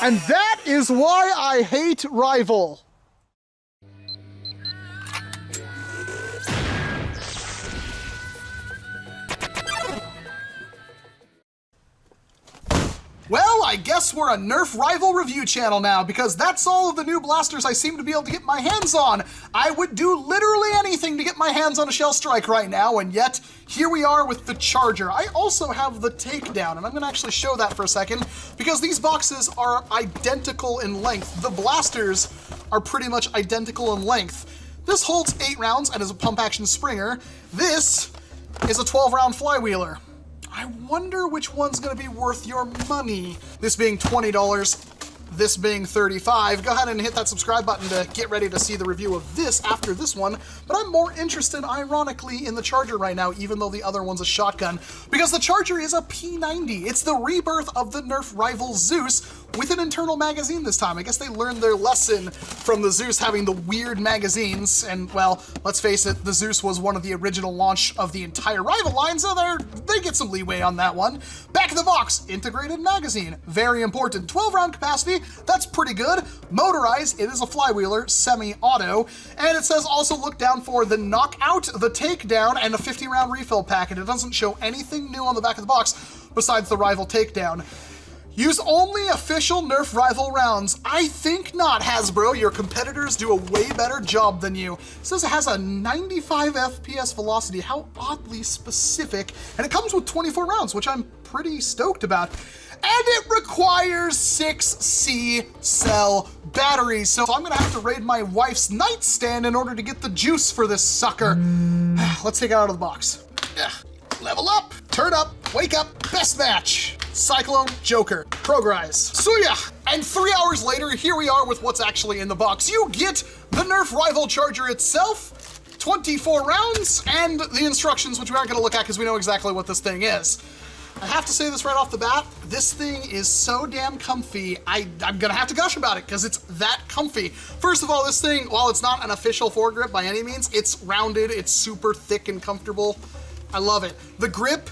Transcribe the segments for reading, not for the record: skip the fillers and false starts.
And that is why I hate Rival. Well, I guess we're a Nerf Rival review channel now, because that's all of the new blasters I seem to be able to get my hands on. I would do literally anything to get my hands on a Shell Strike right now, and yet, here we are with the Charger. I also have the Takedown, and I'm gonna actually show that for a second, because these boxes are identical in length. The blasters are pretty much identical in length. This holds 8 rounds and is a pump action Springer. This is a 12-round Flywheeler. I wonder which one's gonna be worth your money. This being $20, this being $35. Go ahead and hit that subscribe button to get ready to see the review of this after this one. But I'm more interested, ironically, in the Charger right now, even though the other one's a shotgun, because the Charger is a P90. It's the rebirth of the Nerf Rival Zeus with an internal magazine this time. I guess they learned their lesson from the Zeus having the weird magazines, and well, let's face it, the Zeus was one of the original launch of the entire Rival line, so they get some leeway on that one. Back in the box, integrated magazine, very important. 12-round capacity, that's pretty good. Motorized, it is a Flywheeler, semi-auto, and it says also look down for the Knockout, the Takedown, and a 50-round refill packet. It doesn't show anything new on the back of the box besides the Rival Takedown. Use only official Nerf Rival rounds. I think not, Hasbro. Your competitors do a way better job than you. It says it has a 95 FPS velocity. How oddly specific. And it comes with 24 rounds, which I'm pretty stoked about. And it requires 6 C-cell batteries. So I'm gonna have to raid my wife's nightstand in order to get the juice for this sucker. Let's take it out of the box. Level up, turn up, wake up, best match. Cyclone, Joker, Progrise, Suya! And 3 hours later, here we are with what's actually in the box. You get the Nerf Rival Charger itself, 24 rounds, and the instructions, which we aren't gonna look at because we know exactly what this thing is. I have to say this right off the bat, this thing is so damn comfy, I'm gonna have to gush about it because it's that comfy. First of all, this thing, while it's not an official foregrip by any means, it's rounded, it's super thick and comfortable. I love it. The grip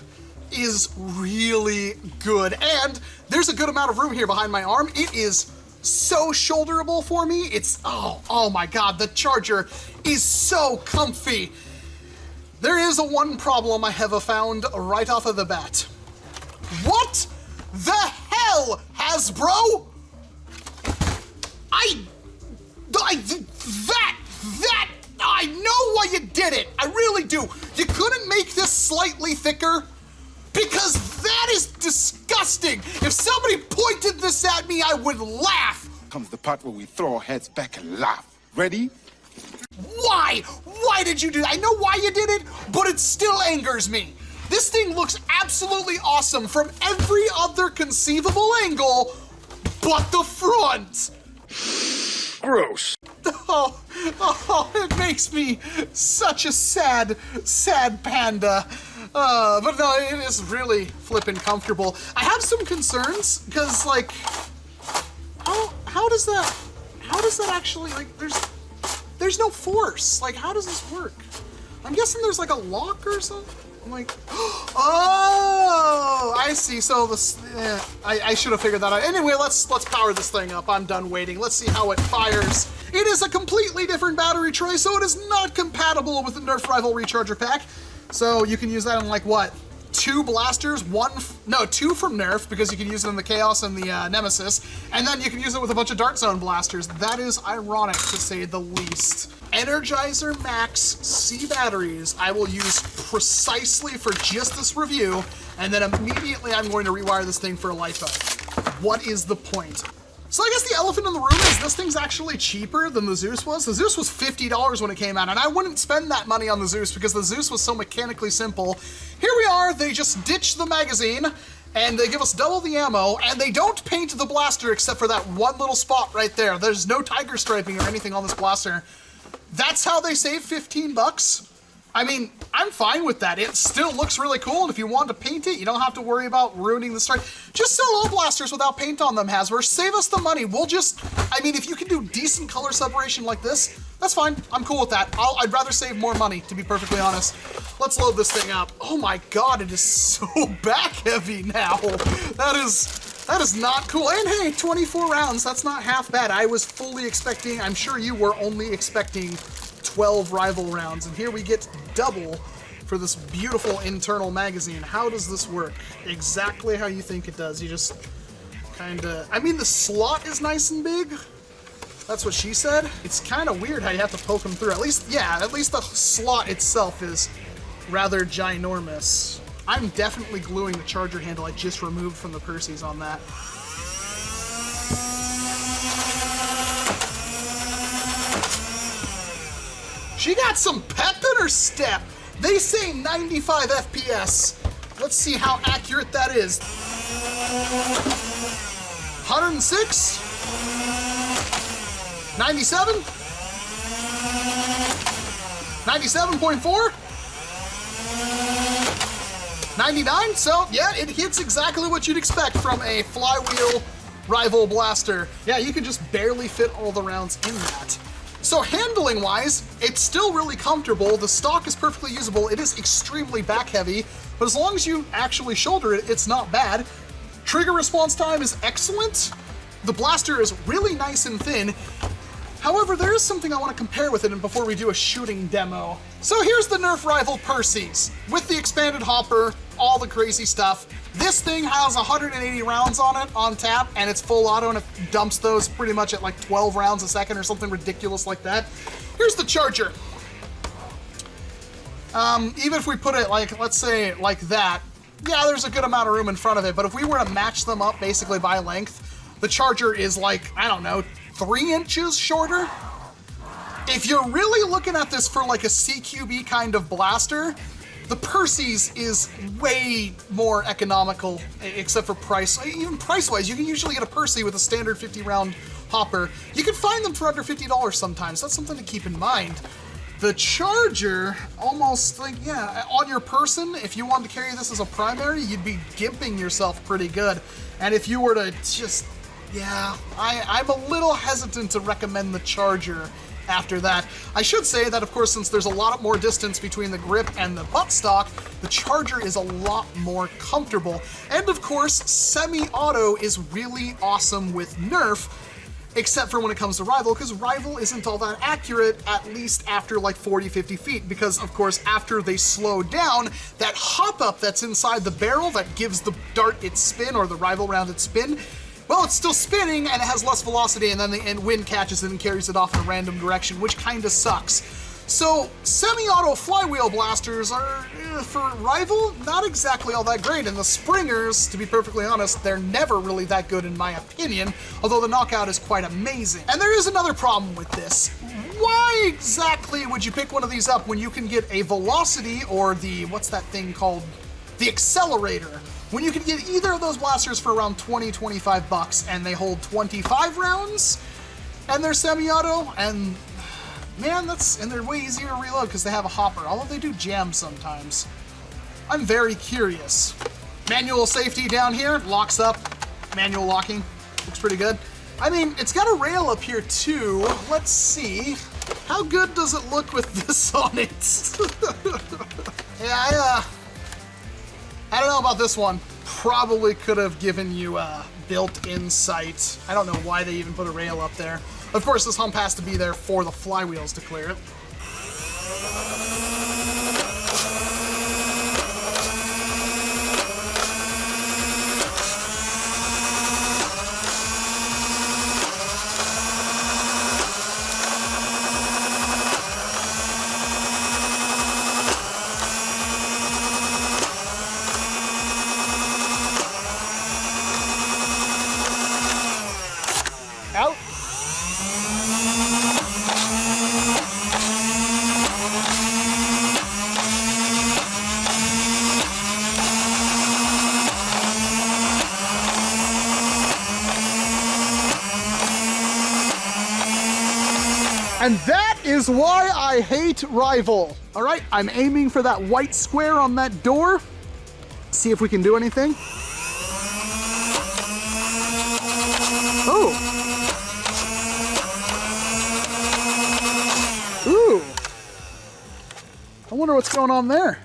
is really good, and there's a good amount of room here behind my arm. It is so shoulderable for me. It's, oh my God, the Charger is so comfy. There is one problem I have found right off of the bat. What the hell, Hasbro? I know why you did it. I really do. You couldn't make this slightly thicker? Because that is disgusting. If somebody pointed this at me, I would laugh. Comes the part where we throw our heads back and laugh. Ready? Why? Why did you do that? I know why you did it, but it still angers me. This thing looks absolutely awesome from every other conceivable angle, but the front. Gross. Oh, it makes me such a sad panda. But no, it is really flippin' comfortable. I have some concerns, because, like, how does that actually, like, there's no force. Like, how does this work? I'm guessing there's, like, a lock or something? I'm like, oh, I see. So this, I should have figured that out. Anyway, let's power this thing up. I'm done waiting. Let's see how it fires. It is a completely different battery tray, so it is not compatible with the Nerf Rival Recharger Pack. So you can use that in, like, what? 2 blasters, 2 from Nerf, because you can use it in the Chaos and the Nemesis, and then you can use it with a bunch of Dart Zone blasters. That is ironic, to say the least. Energizer Max C batteries I will use precisely for just this review, and then immediately I'm going to rewire this thing for a LiPo. What is the point? So I guess the elephant in the room is this thing's actually cheaper than the Zeus was. The Zeus was $50 when it came out, and I wouldn't spend that money on the Zeus because the Zeus was so mechanically simple. Here we are, they just ditched the magazine, and they give us double the ammo, and they don't paint the blaster except for that one little spot right there. There's no tiger striping or anything on this blaster. That's how they save 15 bucks? I mean, I'm fine with that. It still looks really cool, and if you want to paint it, you don't have to worry about ruining the stripe. Just sell all blasters without paint on them, Hasbro. Save us the money. We'll just, I mean, if you can do decent color separation like this, that's fine. I'm cool with that. I'd rather save more money, to be perfectly honest. Let's load this thing up. Oh my God, it is so back heavy now. That is That is not cool. And hey, 24 rounds, that's not half bad. I was fully expecting, I'm sure you were only expecting 12 rival rounds. And here we get double for this beautiful internal magazine. How does this work? Exactly how you think it does. You just kind of, I mean, the slot is nice and big. That's what she said. It's kind of weird how you have to poke them through. At least, yeah, at least the slot itself is rather ginormous. I'm definitely gluing the charger handle I just removed from the Perses on that. She got some pep in her step. They say 95 FPS. Let's see how accurate that is. 106? 97? 97.4? 99? So, yeah, it hits exactly what you'd expect from a flywheel rival blaster. Yeah, you can just barely fit all the rounds in that. So handling-wise, it's still really comfortable. The stock is perfectly usable. It is extremely back-heavy, but as long as you actually shoulder it, it's not bad. Trigger response time is excellent. The blaster is really nice and thin. However, there is something I want to compare with it before we do a shooting demo. So here's the Nerf Rival Perses, with the expanded hopper, all the crazy stuff. This thing has 180 rounds on it on tap, and it's full auto, and it dumps those pretty much at like 12 rounds a second or something ridiculous like that. Here's the charger. Even if we put it like, let's say like that, yeah, there's a good amount of room in front of it, but if we were to match them up basically by length, the charger is like, I don't know, 3 inches shorter. If you're really looking at this for like a CQB kind of blaster, the Perses is way more economical, except for price. Even price-wise, you can usually get a Perse with a standard 50-round hopper. You can find them for under $50 sometimes. That's something to keep in mind. The charger, almost like, yeah, on your person, if you wanted to carry this as a primary, you'd be gimping yourself pretty good. And if you were to just, yeah, I'm a little hesitant to recommend the charger after that. I should say that, of course, since there's a lot more distance between the grip and the buttstock, the charger is a lot more comfortable. And of course, semi-auto is really awesome with Nerf, except for when it comes to Rival, because Rival isn't all that accurate, at least after like 40, 50 feet, because of course, after they slow down, that hop-up that's inside the barrel that gives the dart its spin, or the Rival round its spin, well, it's still spinning and it has less velocity, and then the wind catches it and carries it off in a random direction, which kind of sucks. So semi-auto flywheel blasters are, for Rival, not exactly all that great, and the Springers, to be perfectly honest, they're never really that good in my opinion, although the knockout is quite amazing. And there is another problem with this. Why exactly would you pick one of these up when you can get a velocity, or the, what's that thing called? The accelerator. When you can get either of those blasters for around 20, 25 bucks, and they hold 25 rounds, and they're semi-auto, and man, and they're way easier to reload because they have a hopper, although they do jam sometimes. I'm very curious. Manual safety down here, locks up, manual locking, looks pretty good. I mean, it's got a rail up here too. Let's see, how good does it look with this on it? Yeah, I don't know about this one. Probably could have given you a built-in sight. I don't know why they even put a rail up there. Of course, this hump has to be there for the flywheels to clear it. Out. And that is why I hate Rival. All right, I'm aiming for that white square on that door. See if we can do anything. Oh. Ooh. I wonder what's going on there.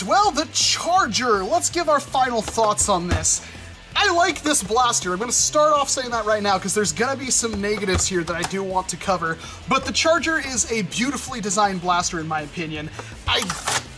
right, well, the Charger. Let's give our final thoughts on this. I like this blaster. I'm going to start off saying that right now because there's going to be some negatives here that I do want to cover. But the Charger is a beautifully designed blaster in my opinion.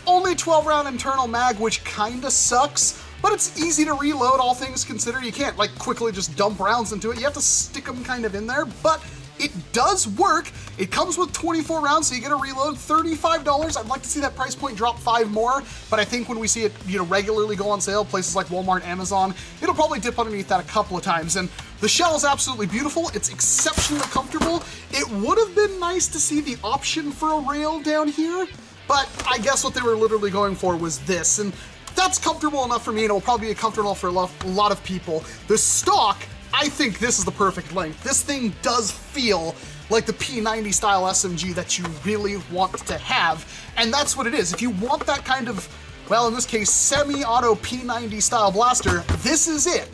Only 12-round internal mag, which kind of sucks, but it's easy to reload, all things considered. You can't like quickly just dump rounds into it. You have to stick them kind of in there, but it does work. It comes with 24 rounds, so you get a reload, $35. I'd like to see that price point drop 5 more, but I think when we see it, regularly go on sale, places like Walmart, Amazon, it'll probably dip underneath that a couple of times. And the shell is absolutely beautiful. It's exceptionally comfortable. It would have been nice to see the option for a rail down here, but I guess what they were literally going for was this, and that's comfortable enough for me, and it will probably be comfortable for a lot of people. The stock, I think this is the perfect length. This thing does feel like the P90 style SMG that you really want to have, and that's what it is. If you want that kind of, well, in this case, semi-auto P90 style blaster, this is it.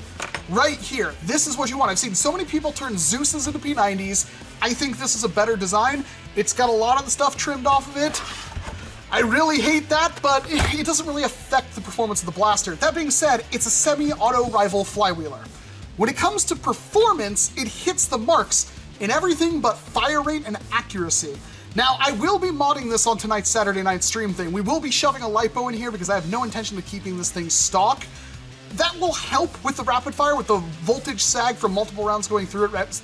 Right here. This is what you want. I've seen so many people turn Zeus's into P90s. I think this is a better design. It's got a lot of the stuff trimmed off of it. I really hate that, but it doesn't really affect the performance of the blaster. That being said, it's a semi-auto rival flywheeler. When it comes to performance, it hits the marks in everything but fire rate and accuracy. Now, I will be modding this on tonight's Saturday night stream thing. We will be shoving a lipo in here because I have no intention of keeping this thing stock. That will help with the rapid fire, with the voltage sag from multiple rounds going through it,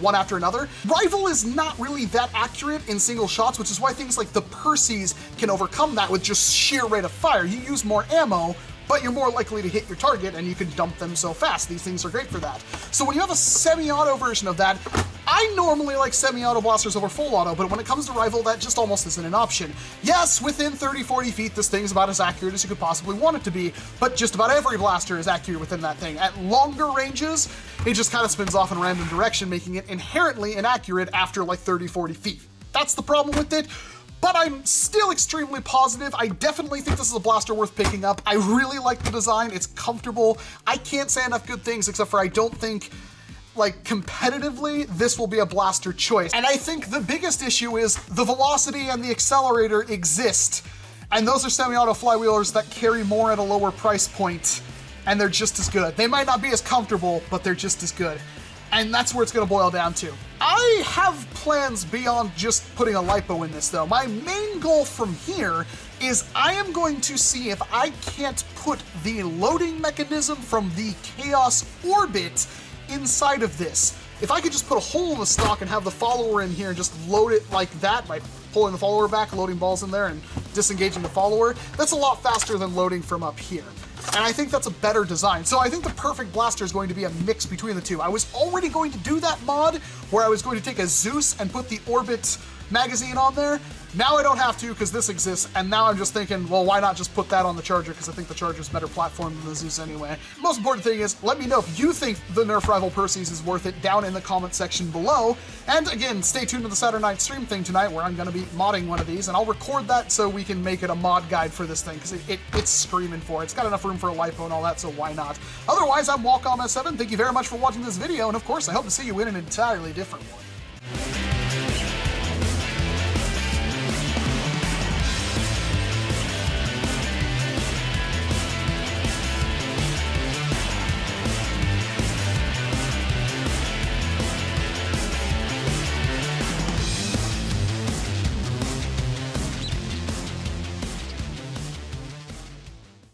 one after another. Rival is not really that accurate in single shots, which is why things like the Perses can overcome that with just sheer rate of fire. You use more ammo, but you're more likely to hit your target and you can dump them so fast. These things are great for that. So when you have a semi-auto version of that, I normally like semi-auto blasters over full auto, but when it comes to Rival, that just almost isn't an option. Yes, within 30, 40 feet, this thing's about as accurate as you could possibly want it to be, but just about every blaster is accurate within that thing. At longer ranges, it just kind of spins off in a random direction, making it inherently inaccurate after like 30, 40 feet. That's the problem with it. But I'm still extremely positive. I definitely think this is a blaster worth picking up. I really like the design. It's comfortable. I can't say enough good things except for I don't think, like, competitively, this will be a blaster choice. And I think the biggest issue is the velocity and the accelerator exist. And those are semi-auto flywheelers that carry more at a lower price point, and they're just as good. They might not be as comfortable, but they're just as good. And that's where it's gonna boil down to. I have plans beyond just putting a lipo in this though. My main goal from here is I am going to see if I can't put the loading mechanism from the Chaos Orbit inside of this. If I could just put a hole in the stock and have the follower in here and just load it like that by pulling the follower back, loading balls in there and disengaging the follower, that's a lot faster than loading from up here. And I think that's a better design. So I think the perfect blaster is going to be a mix between the two. I was already going to do that mod where I was going to take a Zeus and put the Orbit magazine on there. Now I don't have to because this exists, and now I'm just thinking, well, why not just put that on the Charger, because I think the Charger's a better platform than the Zeus anyway. Most important thing is, let me know if you think the Nerf Rival Perses is worth it down in the comment section below. And again, stay tuned to the Saturday night stream thing tonight where I'm going to be modding one of these, and I'll record that so we can make it a mod guide for this thing, because it's screaming for it. It's got enough room for a lipo and all that, so why not? Otherwise, I'm Walcom S7. Thank you very much for watching this video, and of course, I hope to see you in an entirely different one.